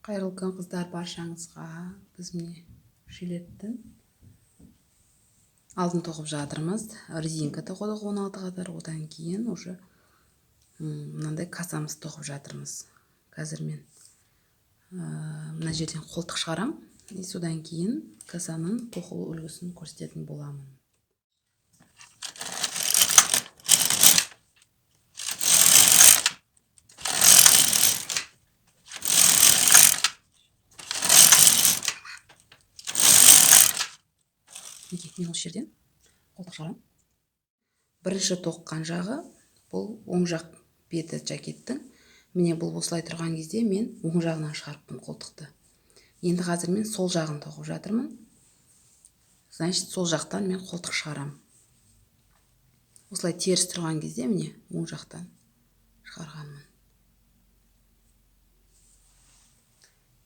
Қайырлы күн қыздар, баршаңызға. Біз міне жилеттің алдын тоқып жатырмыз. Резинка тоқыдық 16 қадар. Одан кейін уже мынандай касамыз тоқып жатырмыз. Қазір мен мына жерден қолтық шығарам. Содан кейін касаның тоқылу үлгісін көрсететін боламын. Мен осы жерден қолтық шығарам. Бірінші тоққан жағы бұл оң жақ беті жакеттің. Міне бұл осылай тұрған кезде мен оң жағынан шығарыппын қолтықты. Енді қазір мен сол жағын тоқып жатырмын. Значит, сол жақтан мен қолтық шығарам. Осылай теріс тұрған кезде міне оң жақтан шығарғанмын.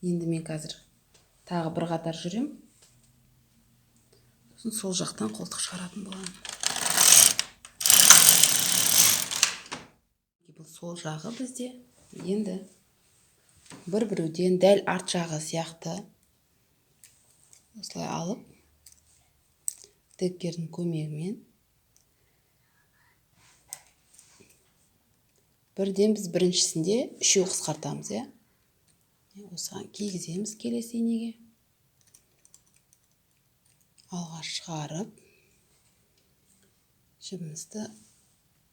Енді мен қазір тағы бір қатар жүрем. Сосын сол жақтан қолтық шығаратын боламын. Бұл сол жағы бізде. Енді бір-біреуден дәл арт жағы сияқты осылай алып, тіккердің көмегімен бірден біз біріншісінде үшеу қысқартамыз, иә? Осыған кигіземіз келесі инеге. Алға шығарып, жібімізді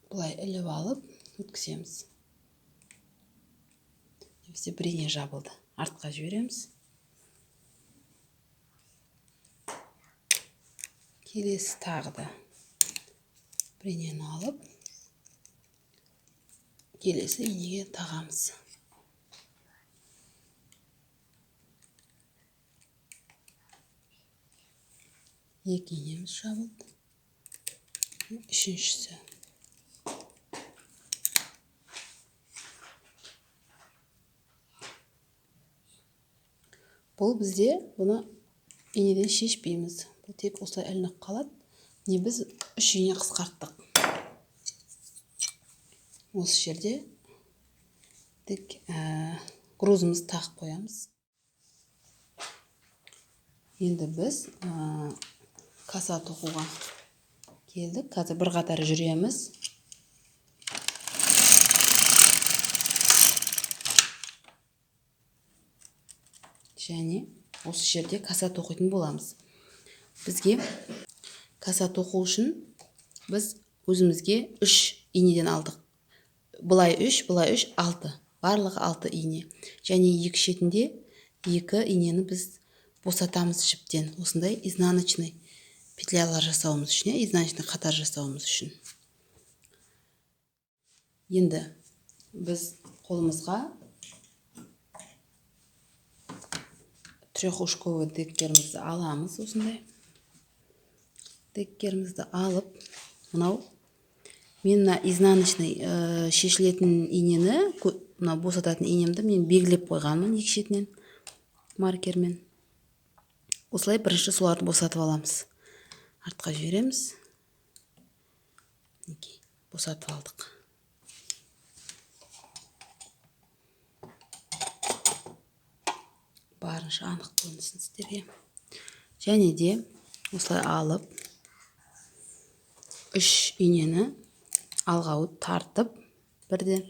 бұлай іліп алып, өткіземіз. Бізде бір ине жабылды. Артқа жібереміз. Келесі тағы да бір инені алып, келесі инеге тағамыз. Екі инеміз жабылды. Үшіншісі. Бұл бізде бұны инеден шешпейміз. Бұл тек осылай ілініп қалады. Не біз үш ине қысқарттық. Осы жерде тек грузымызды тағып қоямыз. Енді біз каса тоқуға келдік. Қазір бір қатар жүреміз. Және осы жерде каса тоқитын боламыз. Бізге каса тоқу үшін біз өзімізге 3 инеден алдық. Бұлай 3, бұлай 3, 6. Барлығы 6 ине. Және екі шетінде 2 инені біз босатамыз жіптен. Осындай изнаночный петлялар жасауымыз үшін, изнаночный қатар жасауымыз үшін. Енді біз қолымызға трехушковый деккерімізді аламыз. Осындай деккерімізді алып, мынау мен изнаночный шешілетін инені, босататын инемді мен белгілеп қойғанмын екі шетінен маркермен. Осылай бірінші соларды босатып аламыз. Артқа жібереміз. Босатып алдық. Барынша анық көрінсін сіздерге. Және де осылай алып 3 инені алға тартып, бірден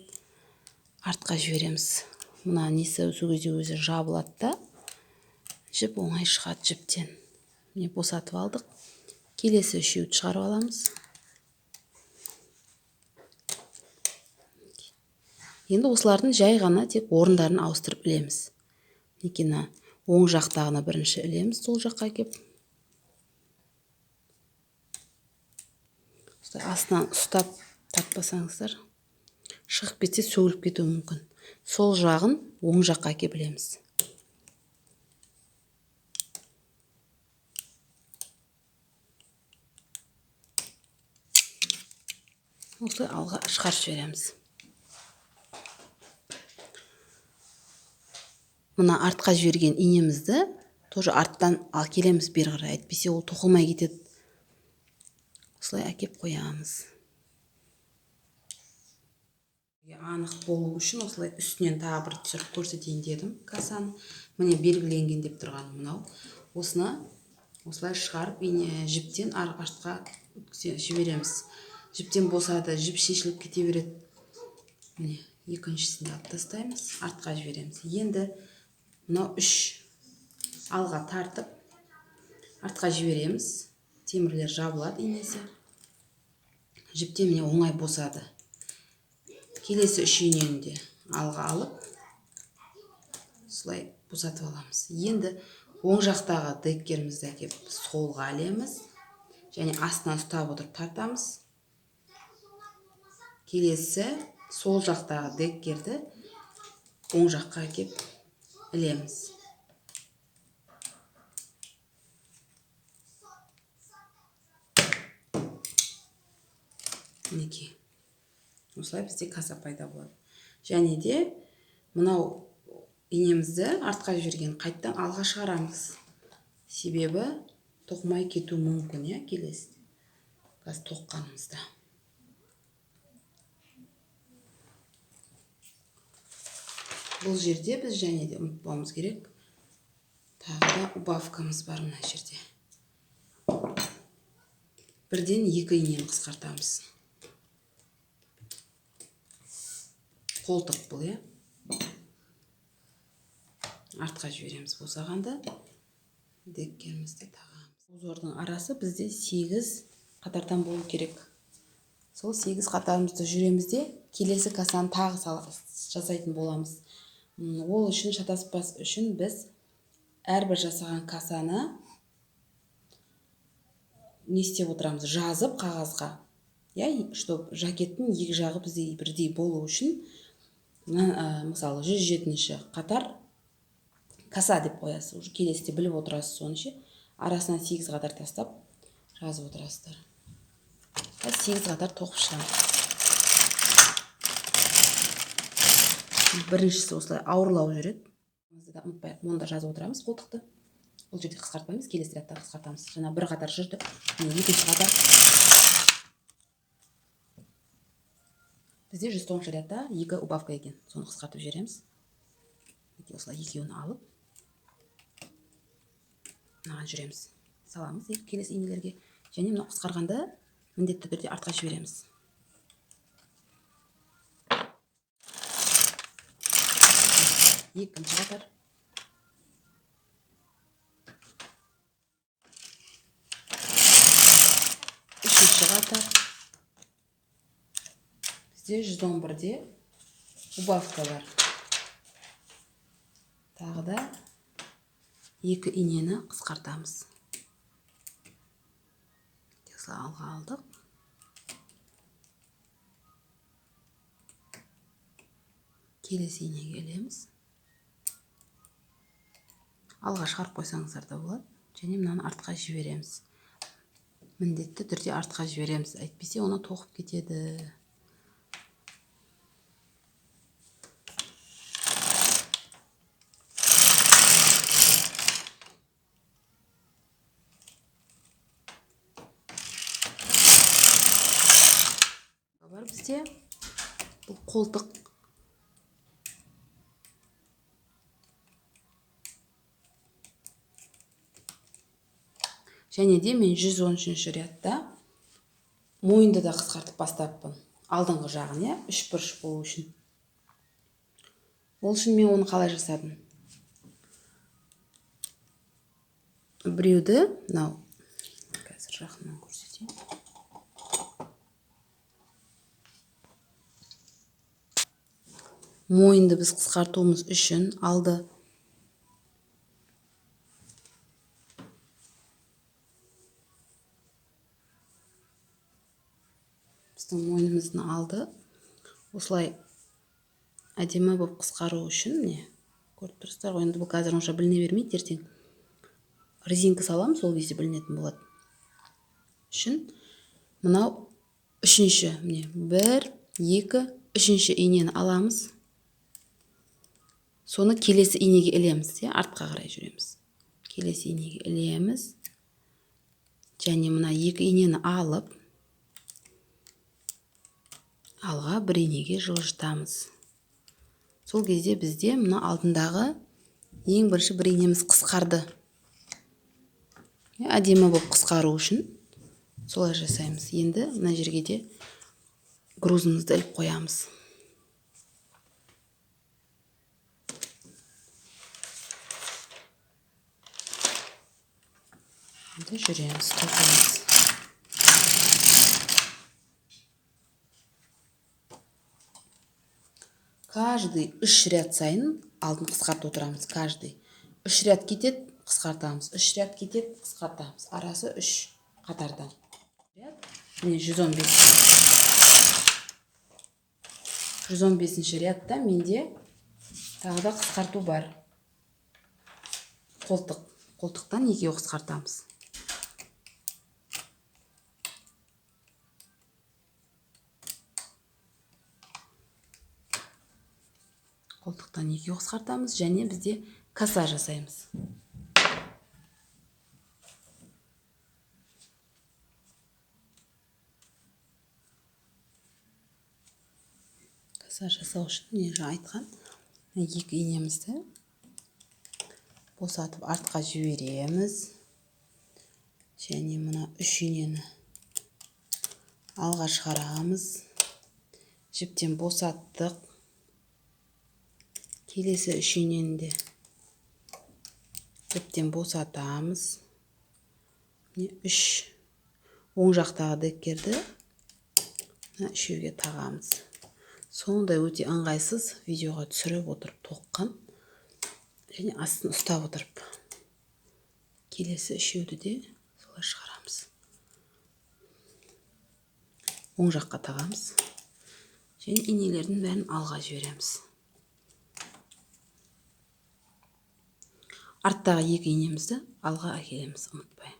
артқа жібереміз. Мына несі сол кезде өзі жабылады да, жіп оңай шығады жіптен. Міне босатып алдық. Келесі үшеуді шығарып аламыз. Енді осылардың жай ғана тек орындарын ауыстырып ілеміз. Некені оң жақтағына бірінші ілеміз, сол жаққа кеп. Астынан ұстап тартпасаңыздар, шығып кетсе сөгіліп кетуі мүмкін. Сол жағын оң жаққа кеп ілеміз. Осылай алға шығарып жібереміз. Мына артқа жіберген инемізді тоже арттан келеміз бері қарай, әйтпесе ол тоқылмай кетеді. Осылай әкеп қоямыз. Анық болу үшін осылай үстінен тағы бір түсіріп көрсетейін дедім касаны. Міне белгіленген деп тұрған мынау. Осыны осылай шығарып жіптен артқа жібереміз. Жіптен босады, жіп шешіліп кете береді. Міне екіншісін алып тастаймыз, артқа жібереміз. Енді мынау 3 алға тартып артқа жібереміз. Темірлер жабылады инесі. Жіптен міне оңай босады. Келесі 3 инені де алға алып солай босатып аламыз. Енді оң жақтағы деккерімізді әкеп солға ілеміз және астынан ұстап отырып тартамыз. Келесі сол жақтағы деккерді оң жаққа әкеп ілеміз. Мінекей. Осылай бізде каса пайда болады. Және де мынау инемізді артқа жіберген қайттан алға шығарамыз. Себебі тоқмай кету мүмкін, келесі газ тоққанымызда. Бұл жерде біз және де ұмытпауымыз керек. Тағы да убавкамыз бар мына жерде. Бірден 2 инені қысқартамыз. Қолтық бұл, артқа жібереміз босағанда. Деккерімізді тағамыз. Узордың арасы бізде 8 қатардан болу керек. Сол 8 қатарымызды жүремізде келесі касаны тағы жасайтын боламыз. Ол үшін шатаспас үшін біз әрбір жасаған касаны не істеп отырамыз? Жазып қағазға. Чтобы жакеттің екі жағы бізде бірдей болу үшін мысалы 107-ші қатар каса деп қоясыз. Уже келесіде біліп отырасыз соны. Арасынан 8 қатар тастап жазып отырасыздар. 8 қатар тоқып шығамыз. Біріншісі осылай ауырлау жүреді. Ұмытпайық, мұнда жазып отырамыз қолтықты. Бұл жерде қысқартпаймыз, келесі рядта қысқартамыз. Жаңа бір қатар жүрді, екінші қатар. Бізде 109-шы рядта 2 убавка екен. Соны қысқартып жібереміз. Осылай екеуін алып мынаған жүреміз. Саламыз келесі инелерге. Және мына қысқарғанда міндетті түрде артқа жібереміз. Екінші қатар. Үшінші қатар. Бізде 111-де убавка бар. Тағы да 2 инені қысқартамыз. Алға алдық. Келесі инеге ілеміз. Алға шығарып қойсаңыздар да болады. Және мынаны артқа жібереміз. Міндетті түрде артқа жібереміз. Әйтпесе оны тоқып кетеді. Бар бізде бұл қолтық. Және де мен 113-ші рядта мойынды да қысқартып бастаппын. Алдыңғы жағын, 3 бұрыш болу үшін. Ол үшін мен оны қалай жасадым? Біреуді, мынау, қазір жақыннан көрсетейін. Мойынды біз қысқартуымыз үшін алды. Біздің мойнымыздың алды. Осылай әдемі болып қысқару үшін, көріп тұрсыздар ғой, енді бұл қазір онша біліне бермейді, ертең резинка саламыз, сол кезде білінетін болады. Үшін мынау үшінші, 1, 2, үшінші инені аламыз. Соны келесі инеге ілеміз, артқа қарай жүреміз. Келесі инеге ілеміз. Және мына 2 инені алып алға бір инеге жылжытамыз. Сол кезде бізде мына алдындағы ең бірінші бір инеміз қысқарды. Әдемі болып қысқару үшін солай жасаймыз. Енді мына жерге де грузымызды іліп қоямыз. Енді жүреміз, тоқимыз. Каждый 3 ряд сайын алдын қысқартып отырамыз. Каждый 3 ряд кетеді, қысқартамыз. 3 ряд кетеді, қысқартамыз. Арасы 3 қатардан. Міне 115 рядта менде тағы да қысқарту бар. Қолтықтан екеу қысқартамыз. Қолтықтан екеу қысқартамыз және бізде коса жасаймыз. Коса жасау үшін мен жаңа айтқан екі инемізді босатып артқа жібереміз. Және мына 3 инені алға шығарамыз. Жіптен босаттық. Келесі 3 инені де жіптен босатамыз. 3 оң жақтағы деккерді үшеуге тағамыз. Сондай өте ыңғайсыз видеоға түсіріп отырып тоққан және астын ұстап отырып. Келесі үшеуді де солай шығарамыз. Оң жаққа тағамыз. Және инелердің бәрін алға жібереміз. Арттағы екі инемізді алға әкелеміз, ұмытпай.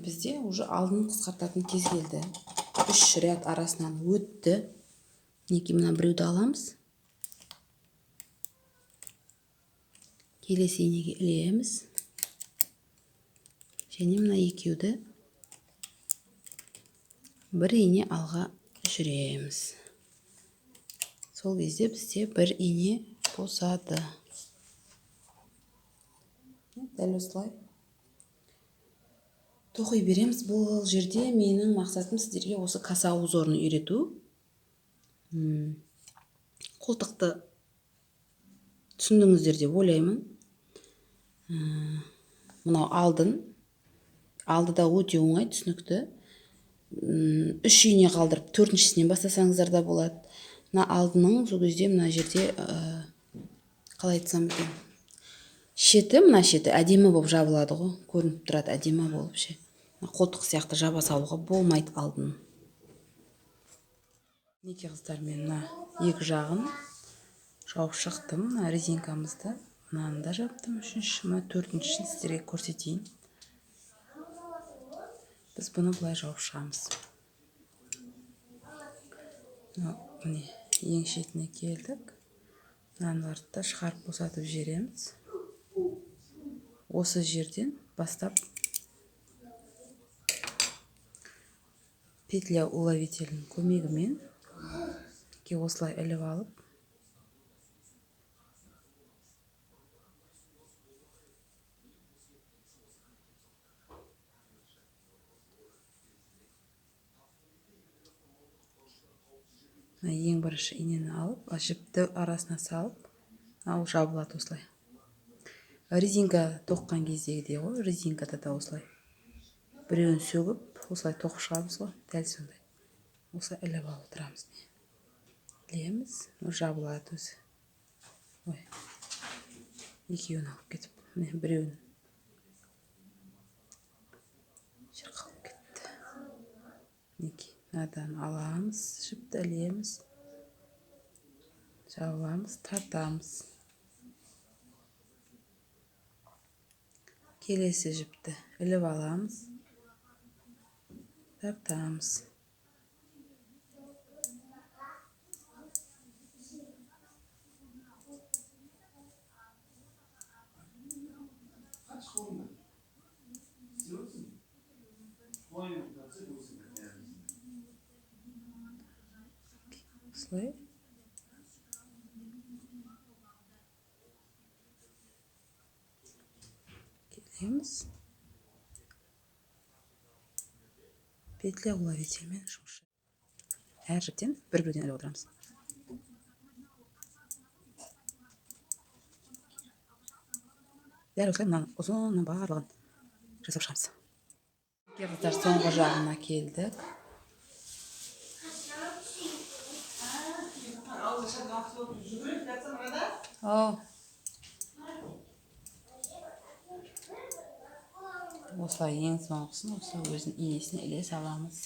Бізде уже алдын қысқартатын кез келді. 3 ряд арасынан өтті. Неке мына біреуді аламыз. Келесі инеге ілеміз. Және мына екеуді бір ине алға жүреміз. Сол кезде бізде бір ине босады. Дәл осылай тоқи береміз. Бұл жерде менің мақсатым сіздерге осы коса узорын үйрету. Қолтықты түсіндіңіздер деп ойлаймын. Мынау алдыда өте оңай, түсінікті. 3 ине қалдырып 4-шісінен бастасаңыздар да болады. Мына алдының сол кезде мына жерде қалай айтсам екен. Мына шеті әдемі болып жабылады ғой, көрініп тұрады әдемі болып ше. Қолтық сияқты жаба салуға болмайды алдын. Неке қыздар, мен мына екі жағын жауып шықтым. Резинкамызды мынаны да жаптым. 3-ші, 4-шісін сіздерге көрсетейін. Біз бұны былай жауып шығамыз. Міне ең шетіне келдік. Мыналарды да шығарып босатып жібереміз. Осы жерден бастап петля уловителінің көмегімен осылай іліп алып ең бірінші инені алып, жіпті арасына салып, жабылады осылай. резинка тоққан кездегідей ғой, резинкада да осылай біреуін сөгіп осылай тоқып шығамыз ғой, дәл сондай. Осылай іліп алып отырамыз. Ілеміз, жабылады өзі. Ой, екеуін алып кетіп, міне біреуін шырқалып кетті. Мінекей, мынадан аламыз, жіпті ілеміз, жабамыз, тартамыз. Келесі жіпті іліп аламыз, тартамыз. Осылай. Келеміз. Петля уловительмен жұмыс. Әр жіптен бір-бірден іліп отырамыз. Дәл осылай мынаның ұзынның барлығын жасап шығамыз. Қыздар, соңғы жағына келдік. Осылай ең соңғысын осы өзінің инесіне іле саламыз.